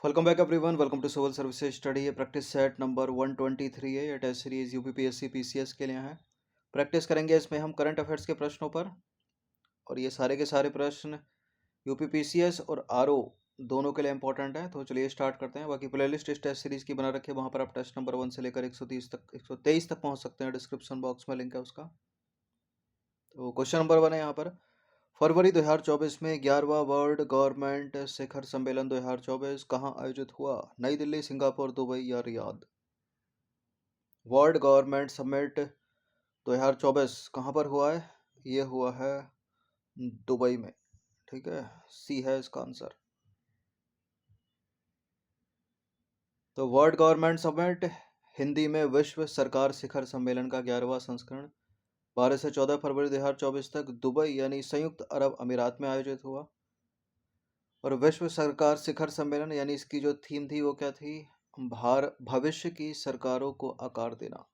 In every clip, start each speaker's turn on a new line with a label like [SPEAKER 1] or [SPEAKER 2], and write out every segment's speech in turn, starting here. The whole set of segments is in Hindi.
[SPEAKER 1] Welcome back everyone. Welcome to civil services study. ये प्रैक्टिस सेट नंबर 123 है। ये टेस्ट सीरीज यूपीपीएससी पीसीएस के लिए है। प्रैक्टिस करेंगे इसमें हम करंट अफेयर्स के प्रश्नों पर, और ये सारे के सारे प्रश्न यूपीपीसीएस और आरओ दोनों के लिए इंपॉर्टेंट है। तो चलिए स्टार्ट करते हैं। बाकी प्लेलिस्ट इस टेस्ट सीरीज की बना रखी है, वहाँ पर आप टेस्ट नंबर 1 से लेकर 130 तक 123 तक पहुँच सकते हैं। डिस्क्रिप्शन बॉक्स में लिंक है उसका। तो क्वेश्चन नंबर 1 है यहाँ पर। फरवरी 2024 में 11वां वर्ल्ड गवर्नमेंट शिखर सम्मेलन 2024 कहाँ आयोजित हुआ? नई दिल्ली, सिंगापुर, दुबई या रियाद? वर्ल्ड गवर्नमेंट समिट 2024 कहाँ पर हुआ है? ये हुआ है दुबई में। ठीक है, सी है इसका आंसर। तो वर्ल्ड गवर्नमेंट समिट हिंदी में विश्व सरकार शिखर सम्मेलन का 11वां संस्करण 12 से 14 फरवरी 2024 तक दुबई यानी संयुक्त अरब अमीरात में आयोजित हुआ। और विश्व सरकार शिखर सम्मेलन यानी इसकी जो थीम थी वो क्या थी? भविष्य की सरकारों को आकार देना।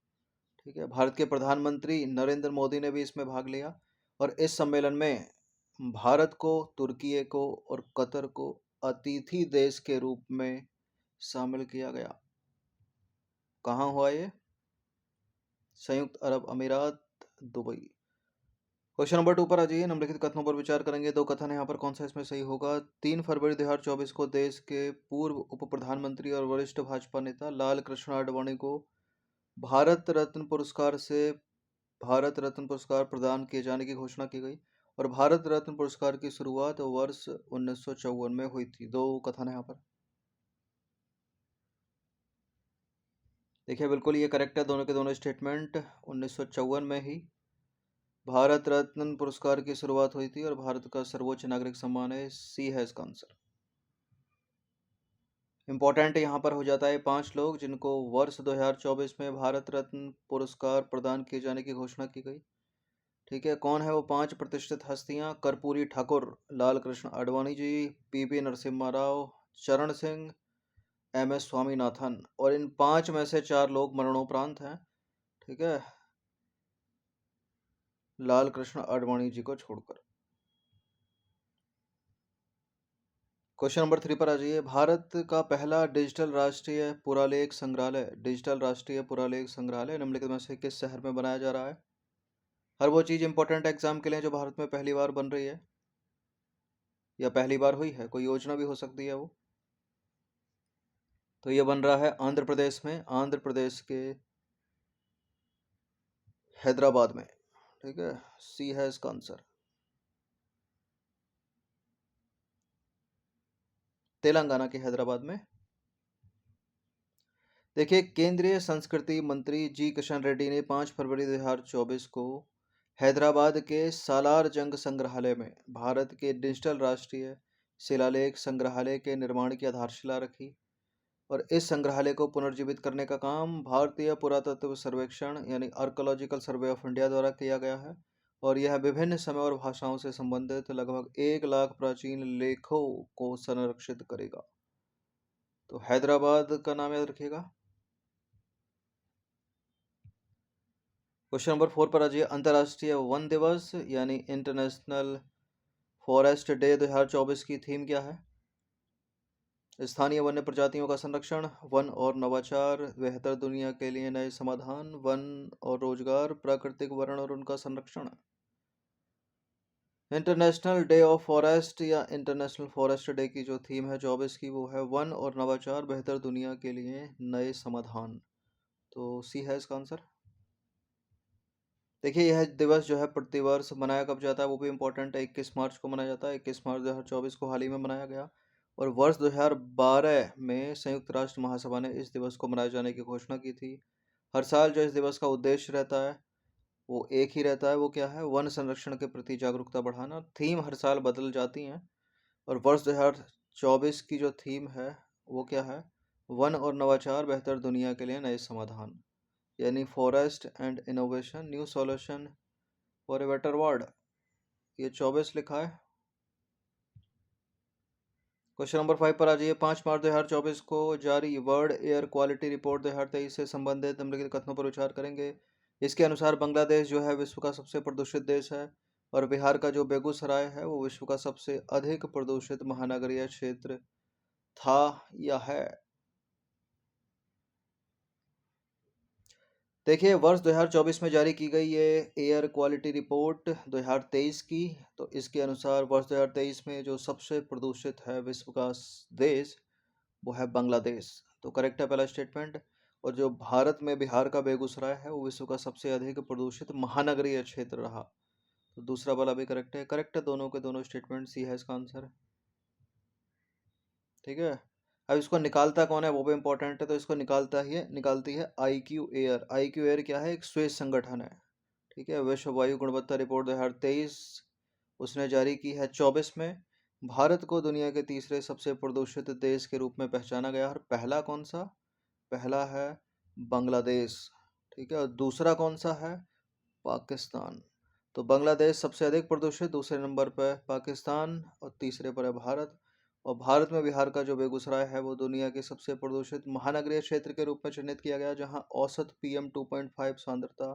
[SPEAKER 1] ठीक है, भारत के प्रधानमंत्री नरेंद्र मोदी ने भी इसमें भाग लिया। और इस सम्मेलन में भारत को, तुर्की को और कतर को अतिथि देश के रूप में शामिल किया गया। कहाँ हुआ ये? संयुक्त अरब अमीरात, दुबई। क्वेश्चन नंबर 2 पर आ जाइए। निम्नलिखित कथनों पर विचार करेंगे। दो कथन है यहाँ पर, कौन सा इसमें सही होगा? 3 फरवरी 2024 को देश के पूर्व उप प्रधानमंत्री और वरिष्ठ भाजपा नेता लाल कृष्ण आडवाणी को भारत रत्न पुरस्कार प्रदान किए जाने की घोषणा की गई। और भारत रत्न पुरस्कार की शुरुआत वर्ष 1954 में हुई थी। दो कथन है यहाँ पर। देखिए, बिल्कुल ये करेक्ट है, दोनों के दोनों स्टेटमेंट। 1954 में ही भारत रत्न पुरस्कार की शुरुआत हुई थी और भारत का सर्वोच्च नागरिक सम्मान है। सी है इसका आंसर। इंपॉर्टेंट यहाँ पर हो जाता है 5 लोग जिनको वर्ष 2024 में भारत रत्न पुरस्कार प्रदान किए जाने की घोषणा की गई। ठीक है, कौन है वो 5 प्रतिष्ठित हस्तियां? कर्पूरी ठाकुर, लाल कृष्ण आडवाणी जी, पीवी नरसिम्हा राव, चरण सिंह, एम एस स्वामीनाथन। और इन 5 में से 4 लोग मरणोपरांत हैं। ठीक है, लाल कृष्ण आडवाणी जी को छोड़कर। क्वेश्चन नंबर 3 पर आ जाइए। भारत का पहला डिजिटल राष्ट्रीय पुरालेख संग्रहालय निम्नलिखित में से किस शहर में बनाया जा रहा है? हर वो चीज़ इंपॉर्टेंट एग्जाम के लिए जो भारत में पहली बार बन रही है या पहली बार हुई है, कोई योजना भी हो सकती है वो। तो ये बन रहा है आंध्र प्रदेश में, आंध्र प्रदेश के हैदराबाद में। ठीक है, सी है इसका आंसर। तेलंगाना के हैदराबाद में। देखिए, केंद्रीय संस्कृति मंत्री जी किशन रेड्डी ने 5 फरवरी 2024 को हैदराबाद के सालार जंग संग्रहालय में भारत के डिजिटल राष्ट्रीय शिलालेख संग्रहालय के निर्माण की आधारशिला रखी। और इस संग्रहालय को पुनर्जीवित करने का काम भारतीय पुरातत्व सर्वेक्षण यानी आर्कोलॉजिकल सर्वे ऑफ इंडिया द्वारा किया गया है। और यह विभिन्न समय और भाषाओं से संबंधित लगभग 1 लाख प्राचीन लेखों को संरक्षित करेगा। तो हैदराबाद का नाम याद रखिएगा। क्वेश्चन नंबर 4 पर आ जाइए। अंतर्राष्ट्रीय वन दिवस यानी इंटरनेशनल फॉरेस्ट डे 2024 की थीम क्या है? स्थानीय वन्य प्रजातियों का संरक्षण, वन और नवाचार, बेहतर दुनिया के लिए नए समाधान, वन और रोजगार, प्राकृतिक वर्ण और उनका संरक्षण। इंटरनेशनल डे ऑफ फॉरेस्ट या इंटरनेशनल फॉरेस्ट डे की जो थीम है 24 की, वो है वन और नवाचार, बेहतर दुनिया के लिए नए समाधान। तो सी है इसका आंसर। देखिए, यह दिवस जो है प्रतिवर्ष मनाया कब जाता है वो भी इम्पोर्टेंट है। 21 मार्च को मनाया जाता है। 21 मार्च 2024 को हाल ही में मनाया गया। और वर्ष 2012 में संयुक्त राष्ट्र महासभा ने इस दिवस को मनाए जाने की घोषणा की थी। हर साल जो इस दिवस का उद्देश्य रहता है वो एक ही रहता है। वो क्या है? वन संरक्षण के प्रति जागरूकता बढ़ाना। थीम हर साल बदल जाती हैं। और वर्ष 2024 की जो थीम है वो क्या है? वन और नवाचार, बेहतर दुनिया के लिए नए समाधान, यानी forest and innovation, new solution for a better world. ये 24 लिखा है। क्वेश्चन नंबर 5 पर आ जाइए। 5 मार्च 2024 को जारी वर्ल्ड एयर क्वालिटी रिपोर्ट 2023 से संबंधित निम्नलिखित कथनों पर विचार करेंगे। इसके अनुसार बांग्लादेश जो है विश्व का सबसे प्रदूषित देश है। और बिहार का जो बेगूसराय है वो विश्व का सबसे अधिक प्रदूषित महानगरीय क्षेत्र था या है? देखिए, वर्ष 2024 में जारी की गई ये एयर क्वालिटी रिपोर्ट 2023 की, तो इसके अनुसार वर्ष 2023 में जो सबसे प्रदूषित है विश्व का देश, वो है बांग्लादेश। तो करेक्ट है पहला स्टेटमेंट। और जो भारत में बिहार का बेगूसराय है, वो विश्व का सबसे अधिक प्रदूषित महानगरीय क्षेत्र रहा। तो दूसरा वाला भी करेक्ट है दोनों के दोनों स्टेटमेंट, सी है इसका आंसर। ठीक है। अब इसको निकालता कौन है वो भी इंपॉर्टेंट है, तो इसको निकालती है IQ एयर। IQ एयर क्या है? एक स्वेज संगठन है। ठीक है। विश्व वायु गुणवत्ता रिपोर्ट 2023 उसने जारी की है 24 में। भारत को दुनिया के तीसरे सबसे प्रदूषित देश के रूप में पहचाना गया। और पहला कौन सा? पहला है बांग्लादेश। ठीक है। और दूसरा कौन सा है? पाकिस्तान। तो बांग्लादेश सबसे अधिक प्रदूषित, दूसरे नंबर पर पाकिस्तान और तीसरे पर है भारत। और भारत में बिहार का जो बेगूसराय है वो दुनिया के सबसे प्रदूषित महानगरीय क्षेत्र के रूप में चिन्हित किया गया, जहां औसत PM 2.5 सांद्रता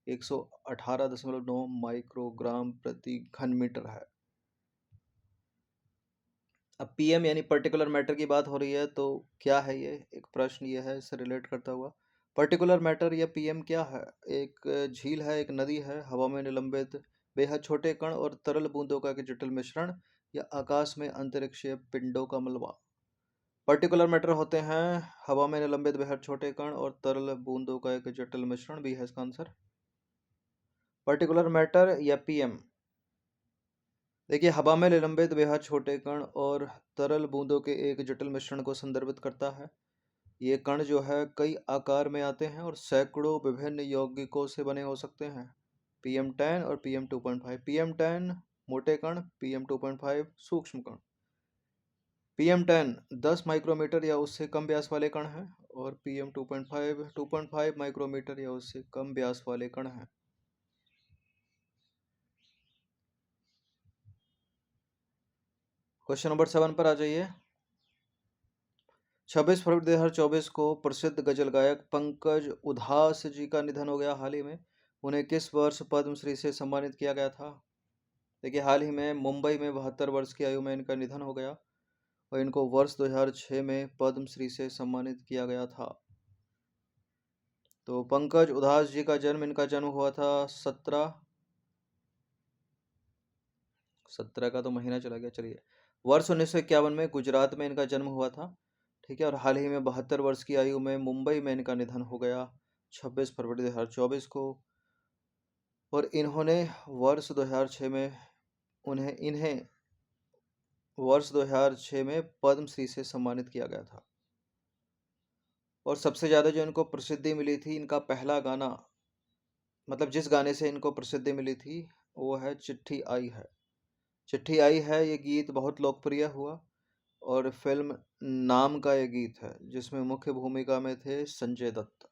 [SPEAKER 1] 118.9 माइक्रोग्राम प्रति घन मीटर है। अब PM यानी पर्टिकुलर मैटर की बात हो रही है, तो क्या है ये? एक प्रश्न ये है इससे रिलेट करता हुआ। पर्टिकुलर मैटर या PM क्या है? एक झील है, एक नदी है, हवा में निलंबित बेहद छोटे कण और तरल बूंदों का एक जटिल मिश्रण, या आकाश में अंतरिक्षीय पिंडों का मलबा। पर्टिकुलर मैटर होते हैं हवा में निलंबित बेहद छोटे कण और तरल बूंदों का एक जटिल मिश्रण, भी है इसका आंसर। पर्टिकुलर मैटर या PM। देखिए, हवा में निलंबित बेहद छोटे कण और तरल बूंदों के एक जटिल मिश्रण को संदर्भित करता है। ये कण जो है कई आकार में आते हैं और सैकड़ों विभिन्न यौगिकों से बने हो सकते हैं। PM10 और PM2.5। PM10 मोटे कण, PM2.5 सूक्ष्म कण। PM10 10 माइक्रोमीटर या उससे कम व्यास वाले कण हैं, और PM2.5 2.5 माइक्रोमीटर या उससे कम व्यास वाले कण हैं। क्वेश्चन नंबर 7 पर आ जाइए। 26 फरवरी 2024 को प्रसिद्ध गजल गायक पंकज उधास जी का निधन हो गया हाल ही में। उन्हें किस वर्ष पद्मश्री से सम्मानित किया गया था? देखिए, हाल ही में मुंबई में 72 वर्ष की आयु में इनका निधन हो गया, और इनको वर्ष 2006 में पद्मश्री से सम्मानित किया गया था। तो पंकज उधास जी का जन्म, इनका जन्म हुआ था 17 का तो महीना चला गया, चलिए, वर्ष 1951 में गुजरात में इनका जन्म हुआ था। ठीक है। और हाल ही में 72 वर्ष की आयु में मुंबई में इनका निधन हो गया 26 फरवरी 2024 को। और इन्होंने वर्ष 2006 में उन्हें इन्हें वर्ष 2006 में पद्मश्री से सम्मानित किया गया था। और सबसे ज़्यादा जो इनको प्रसिद्धि मिली थी, इनका पहला गाना, मतलब जिस गाने से इनको प्रसिद्धि मिली थी, वो है चिट्ठी आई है। चिट्ठी आई है ये गीत बहुत लोकप्रिय हुआ, और फिल्म नाम का ये गीत है जिसमें मुख्य भूमिका में थे संजय दत्त।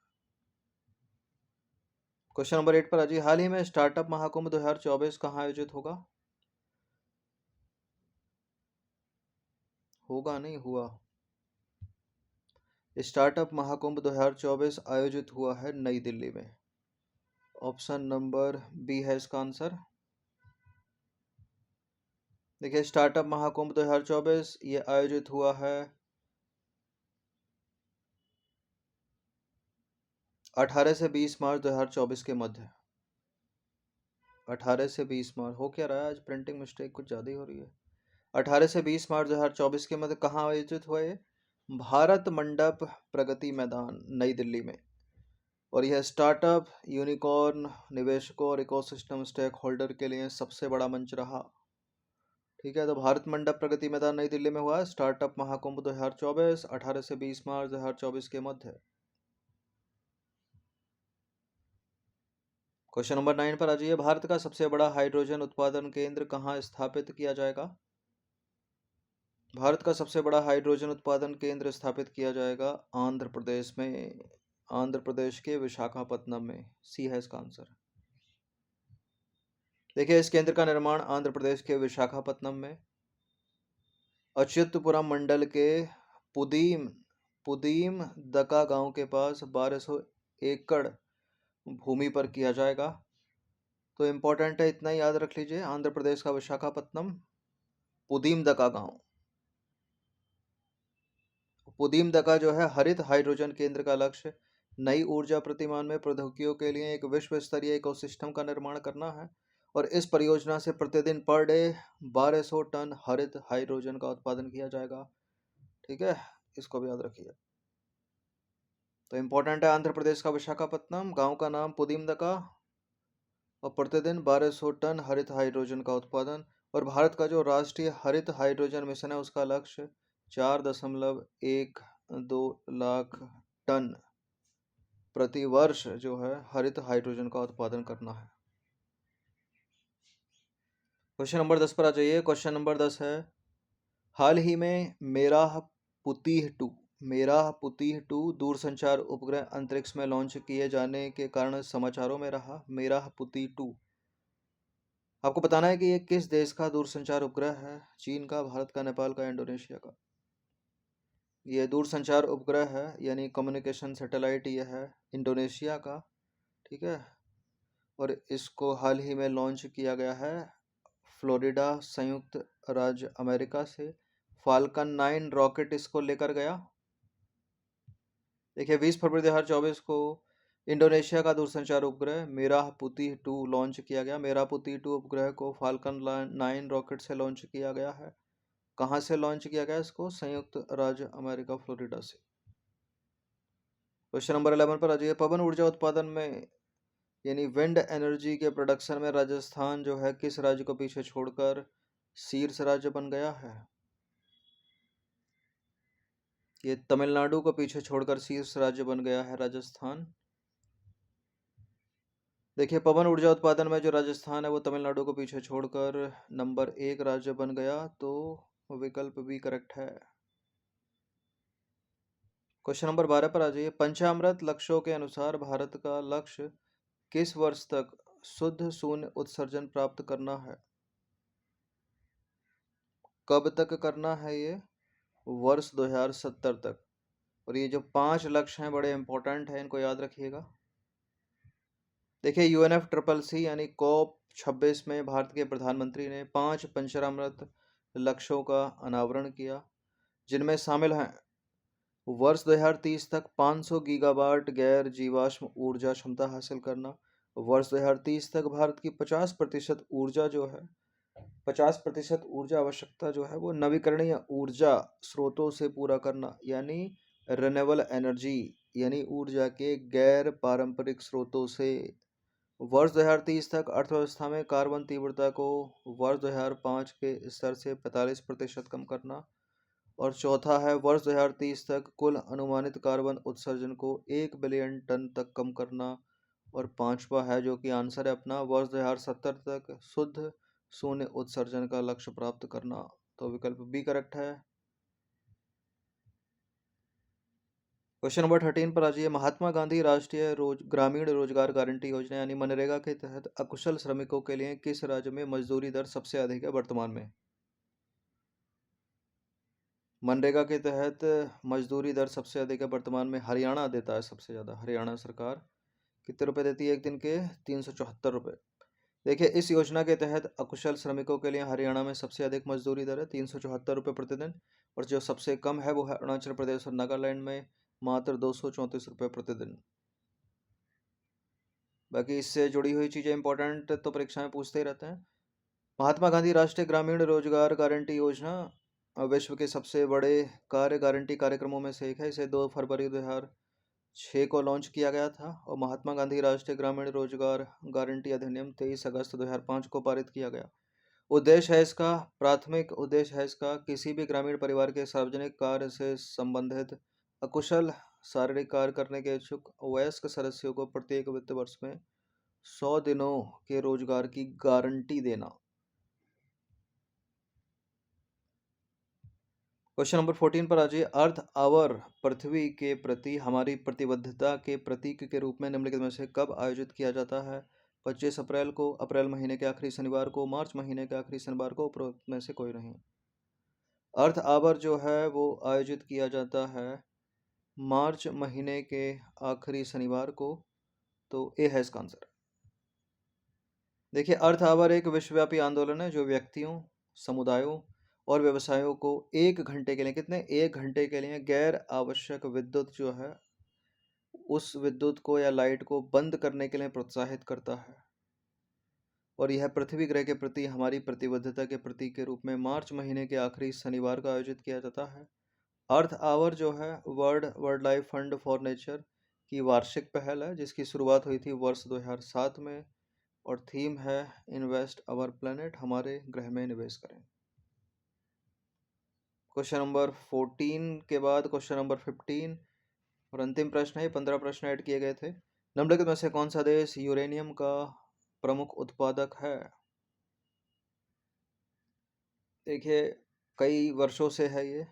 [SPEAKER 1] क्वेश्चन नंबर 8 पर आज, हाल ही में स्टार्टअप महाकुंभ 2024 कहाँ आयोजित होगा? होगा नहीं, हुआ। स्टार्टअप महाकुंभ 2024 आयोजित हुआ है नई दिल्ली में। ऑप्शन नंबर बी है इसका आंसर। देखिए, स्टार्टअप महाकुंभ 2024 ये आयोजित हुआ है 18 से 20 मार्च 2024 के मध्य। 18 से 20 मार्च हो क्या रहा है आज? प्रिंटिंग मिस्टेक कुछ ज़्यादा ही हो रही है। 18 से 20 मार्च 2024 के मध्य कहाँ आयोजित हुआ ये? भारत मंडप प्रगति मैदान, नई दिल्ली में। और यह स्टार्टअप, यूनिकॉर्न, निवेशकों और इकोसिस्टम स्टेक होल्डर के लिए सबसे बड़ा मंच रहा। ठीक है। तो भारत मंडप प्रगति मैदान नई दिल्ली में हुआ स्टार्टअप महाकुंभ 2024 18 से 20 मार्च 2024 के मध्य। क्वेश्चन नंबर 9 पर आ जाइए। भारत का सबसे बड़ा हाइड्रोजन उत्पादन केंद्र कहाँ स्थापित किया जाएगा? भारत का सबसे बड़ा हाइड्रोजन उत्पादन केंद्र स्थापित किया जाएगा आंध्र प्रदेश में। आंध्र प्रदेश के विशाखापत्तनम में, सी है इसका आंसर। देखिए, इस केंद्र का निर्माण आंध्र प्रदेश के विशाखापत्तनम में अच्युतपुरम मंडल के पुदीम पुदीम दका गांव के पास 1200 एकड़ भूमि पर किया जाएगा। तो इम्पोर्टेंट है, इतना ही याद रख लीजिए, आंध्र प्रदेश का विशाखापत्तनम, पुदीम दका गांव। पुदीमदका जो है हरित हाइड्रोजन केंद्र का लक्ष्य नई ऊर्जा प्रतिमान में प्रौद्योगिकियों के लिए एक विश्व स्तरीय इकोसिस्टम का निर्माण करना है और इस परियोजना से प्रतिदिन पर डे 1200 टन हरित हाइड्रोजन का उत्पादन किया जाएगा। ठीक है, इसको भी याद रखिए। तो इम्पोर्टेंट है, आंध्र प्रदेश का विशाखापत्तनम, गांव का नाम पुदीमदका और प्रतिदिन 1200 टन हरित हाइड्रोजन का उत्पादन। और भारत का जो राष्ट्रीय हरित हाइड्रोजन मिशन है उसका लक्ष्य 4.12 लाख टन प्रति वर्ष जो है हरित हाइड्रोजन का उत्पादन करना है। क्वेश्चन नंबर 10 पर आ जाइए। क्वेश्चन नंबर 10 है, हाल ही में मेराह पुतीह 2 दूरसंचार उपग्रह अंतरिक्ष में लॉन्च किए जाने के कारण समाचारों में रहा। मेराह पुतीह 2, आपको बताना है कि ये किस देश का दूरसंचार उपग्रह है। चीन का, भारत का, नेपाल का, इंडोनेशिया का। ये दूरसंचार उपग्रह है यानी कम्युनिकेशन सैटेलाइट, ये है इंडोनेशिया का। ठीक है, और इसको हाल ही में लॉन्च किया गया है फ्लोरिडा, संयुक्त राज्य अमेरिका से। फाल्कन 9 रॉकेट इसको लेकर गया। देखिए 20 फरवरी 2024 को इंडोनेशिया का दूरसंचार उपग्रह मेराह पुतीह 2 लॉन्च किया गया। मेराह पुतीह 2 उपग्रह को फाल्कन 9 रॉकेट से लॉन्च किया गया है। कहाँ से लॉन्च किया गया इसको? संयुक्त राज्य अमेरिका, फ्लोरिडा से। क्वेश्चन नंबर 11 पर आ जाइए। पवन ऊर्जा उत्पादन में यानी विंड एनर्जी के प्रोडक्शन में राजस्थान जो है किस राज्य को पीछे छोड़कर शीर्ष राज्य बन गया है? ये तमिलनाडु को पीछे छोड़कर शीर्ष राज्य बन गया है राजस्थान। देखिए पवन ऊर्जा उत्पादन में जो राजस्थान है वो तमिलनाडु को पीछे छोड़कर नंबर 1 राज्य बन गया, तो विकल्प बी करेक्ट है। क्वेश्चन नंबर 12 पर आ जाइए। पंचामृत लक्ष्यों के अनुसार भारत का लक्ष्य किस वर्ष तक शुद्ध शून्य उत्सर्जन प्राप्त करना है? कब तक करना है ये? वर्ष 2070 तक। और ये जो 5 लक्ष्य हैं बड़े इंपॉर्टेंट हैं, इनको याद रखिएगा। देखिए UNFCCC यानी COP26 में भारत के प्रधानमंत्री ने 5 पंचामृत लक्ष्यों का अनावरण किया, जिनमें शामिल हैं वर्ष 2030 तक 500 गीगावाट गैर जीवाश्म ऊर्जा क्षमता हासिल करना। वर्ष 2030 तक भारत की 50% ऊर्जा जो है 50% ऊर्जा आवश्यकता जो है वो नवीकरणीय ऊर्जा स्रोतों से पूरा करना, यानी रिन्यूएबल एनर्जी, यानी ऊर्जा के गैर पारंपरिक स्रोतों से। वर्ष 2030 तक अर्थव्यवस्था में कार्बन तीव्रता को वर्ष 2005 के स्तर से 45% कम करना। और चौथा है वर्ष 2030 तक कुल अनुमानित कार्बन उत्सर्जन को 1 बिलियन टन तक कम करना। और पांचवा है जो कि आंसर है अपना, वर्ष 2070 तक शुद्ध शून्य उत्सर्जन का लक्ष्य प्राप्त करना। तो विकल्प बी करेक्ट है। क्वेश्चन नंबर 13 पर आ जाइए। महात्मा गांधी राष्ट्रीय ग्रामीण रोजगार गारंटी योजना यानी मनरेगा के तहत अकुशल श्रमिकों के लिए किस राज्य में मजदूरी दर सबसे अधिक है वर्तमान में? मनरेगा के तहत मजदूरी दर सबसे अधिक है वर्तमान में हरियाणा देता है सबसे ज़्यादा। हरियाणा सरकार कितने रुपए देती है एक दिन के? 374 रुपये। देखिए इस योजना के तहत अकुशल श्रमिकों के लिए हरियाणा में सबसे अधिक मजदूरी दर है 374 रुपये प्रतिदिन, और जो सबसे कम है वो है अरुणाचल प्रदेश और नागालैंड में मात्र 234 रुपये प्रतिदिन। बाकी इससे जुड़ी हुई चीज़ें इंपॉर्टेंट तो परीक्षा में पूछते ही रहते हैं। महात्मा गांधी राष्ट्रीय ग्रामीण रोजगार गारंटी योजना विश्व के सबसे बड़े कार्य गारंटी कार्यक्रमों में से एक है। इसे 2 फरवरी 2006 को लॉन्च किया गया था और महात्मा गांधी राष्ट्रीय ग्रामीण रोजगार गारंटी अधिनियम 23 अगस्त 2005 को पारित किया गया। प्राथमिक उद्देश्य है इसका किसी भी ग्रामीण परिवार के सार्वजनिक कार्य से संबंधित अकुशल शारीरिक कार्य करने के इच्छुक वयस्क सदस्यों को प्रत्येक वित्त वर्ष में 100 दिनों के रोजगार की गारंटी देना। क्वेश्चन नंबर 14 पर आ जाइए। अर्थ आवर पृथ्वी के प्रति हमारी प्रतिबद्धता के प्रतीक के रूप में निम्नलिखित में से कब आयोजित किया जाता है? 25 अप्रैल को, अप्रैल महीने के आखिरी शनिवार को, मार्च महीने के आखिरी शनिवार को, उपरोक्त में से कोई नहीं। अर्थ आवर जो है वो आयोजित किया जाता है मार्च महीने के आखिरी शनिवार को, तो ए है इसका आंसर। देखिए अर्थ आवर एक विश्वव्यापी आंदोलन है जो व्यक्तियों, समुदायों और व्यवसायों को 1 घंटे के लिए, कितने, 1 घंटे के लिए गैर आवश्यक विद्युत जो है उस विद्युत को या लाइट को बंद करने के लिए प्रोत्साहित करता है। और यह पृथ्वी ग्रह के प्रति हमारी प्रतिबद्धता के प्रतीक के रूप में मार्च महीने के आखिरी शनिवार को आयोजित किया जाता है। अर्थ आवर जो है world life fund for nature की वार्षिक पहल है, जिसकी शुरुआत हुई थी वर्ष 2007 में, और थीम है इन्वेस्ट अवर प्लेनेट, हमारे ग्रह में निवेश करें। क्वेश्चन नंबर 14 के बाद क्वेश्चन नंबर 15 और अंतिम प्रश्न है। 15 प्रश्न ऐड किए गए थे। निम्नलिखित में से कौन सा देश यूरेनियम का प्रमुख उत्पादक है? देखिए, कई वर्षों से है ये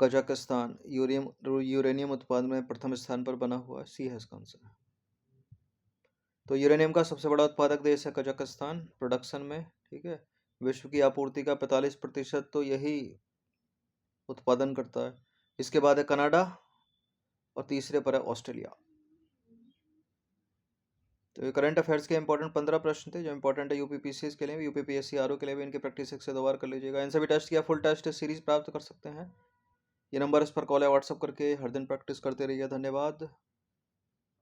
[SPEAKER 1] कजाकिस्तान यूरेनियम उत्पादन में प्रथम स्थान पर बना हुआ है। सी है इसका आंसर। तो यूरेनियम का सबसे बड़ा उत्पादक देश है कजाकिस्तान प्रोडक्शन में, ठीक है। विश्व की आपूर्ति का 45% तो यही उत्पादन करता है। इसके बाद है कनाडा और तीसरे पर है ऑस्ट्रेलिया। तो ये करंट अफेयर्स के इंपॉर्टेंट 15 प्रश्न थे जो इंपॉर्टेंट है यूपीपीसीएस के लिए भी, यूपीपीएससी आरओ के लिए भी। इनके प्रैक्टिस एक से 2 बार कर लीजिएगा। इन सभी टेस्ट की फुल टेस्ट सीरीज प्राप्त कर सकते हैं। ये नंबर इस पर कॉल या व्हाट्सअप करके हर दिन प्रैक्टिस करते रहिए। धन्यवाद।